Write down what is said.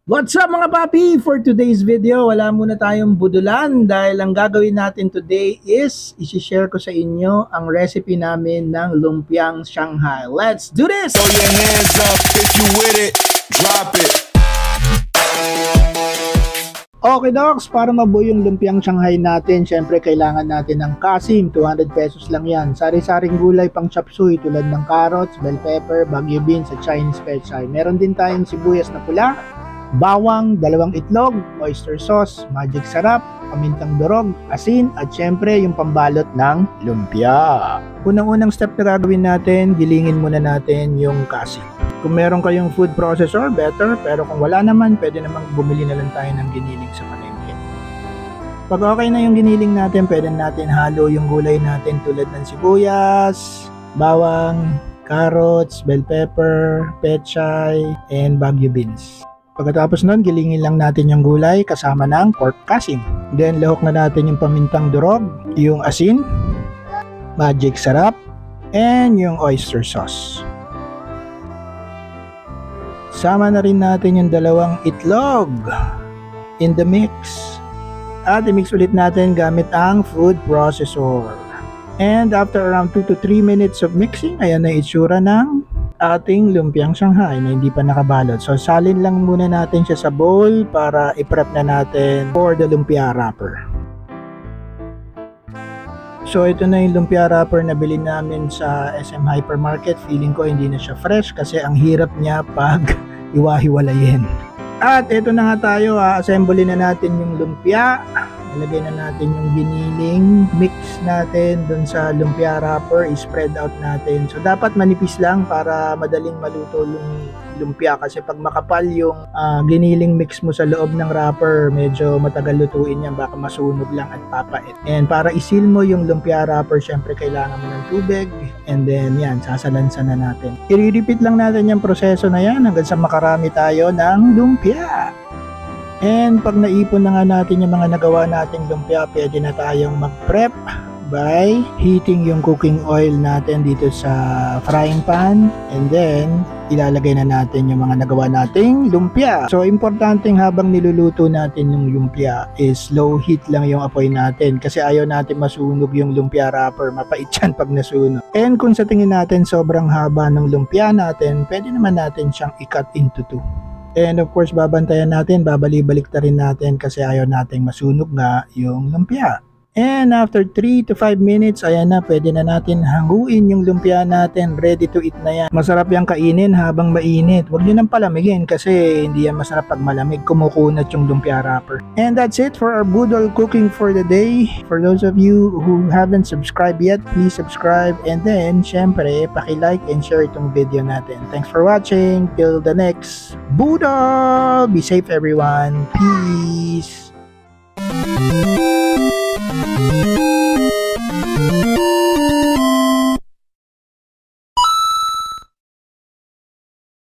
What's up mga papi? For today's video, wala muna tayong budulan dahil ang gagawin natin today is isi-share ko sa inyo ang recipe namin ng lumpiang Shanghai. Let's do this! Throw your hands up if you with it, drop it. Okay docs, para mabuo yung lumpiang Shanghai natin, syempre kailangan natin ng kasim, 200 pesos lang yan. Sari-saring gulay pang chop suey tulad ng carrots, bell pepper, baguio beans at Chinese pechay. Meron din tayong sibuyas na pula, bawang, 2 itlog, oyster sauce, magic sarap, pamintang durog, asin, at syempre yung pambalot ng lumpia. Unang-unang step na gagawin natin, gilingin muna natin yung kasim. Kung meron kayong food processor, better, pero kung wala naman, pwede namang bumili na lang tayo ng giniling sa palengke. Pag okay na yung giniling natin, pwede natin halo yung gulay natin tulad ng sibuyas, bawang, carrots, bell pepper, pechay, and baguio beans. Pagkatapos nun, gilingin lang natin yung gulay kasama ng pork kasim. Then, lahok na natin yung pamintang durog, yung asin, magic sarap, and yung oyster sauce. Sama na rin natin yung 2 itlog in the mix. At i-mix ulit natin gamit ang food processor. And after around 2 to 3 minutes of mixing, ayan na itsura ng ating lumpiang Shanghai na hindi pa nakabalot. So salin lang muna natin siya sa bowl para i-prep na natin for the lumpia wrapper. So ito na yung lumpia wrapper na bilhin namin sa SM Hypermarket. Feeling ko hindi na siya fresh kasi ang hirap niya pag iwahiwalayin. At ito na nga tayo, assemble na natin yung lumpia. Ilagay na natin yung giniling mix natin dun sa lumpia wrapper, i-spread out natin. So dapat manipis lang para madaling maluto yung lumpia kasi pag makapal yung giniling mix mo sa loob ng wrapper, medyo matagal lutuin yan, baka masunog lang at papait. And para isil mo yung lumpia wrapper, syempre kailangan mo ng tubig and then yan, sasalansan na natin. I-repeat lang natin yung proseso na yan hanggang sa makarami tayo ng lumpia. And pag naipon na nga natin yung mga nagawa nating lumpia, pwede na tayong mag-prep by heating yung cooking oil natin dito sa frying pan. And then, ilalagay na natin yung mga nagawa nating lumpia. So, importanteng habang niluluto natin yung lumpia is low heat lang yung apoy natin kasi ayaw natin masunog yung lumpia wrapper. Mapait yan pag nasunog. And kung sa tingin natin sobrang haba ng lumpia natin, pwede naman natin siyang i-cut into 2. And of course, babantayan natin, babalik ta rin natin kasi ayaw nating masunog nga yung lumpia. And after 3 to 5 minutes, ayan na, pwede na natin hanguin yung lumpia natin. Ready to eat na yan. Masarap yung kainin habang mainit. Huwag nyo nang palamigin kasi hindi yan masarap pag malamig. Kumukunat yung lumpia wrapper. And that's it for our budol cooking for the day. For those of you who haven't subscribed yet, please subscribe. And then, syempre, paki-like and share itong video natin. Thanks for watching. Till the next budol! Be safe everyone. Peace!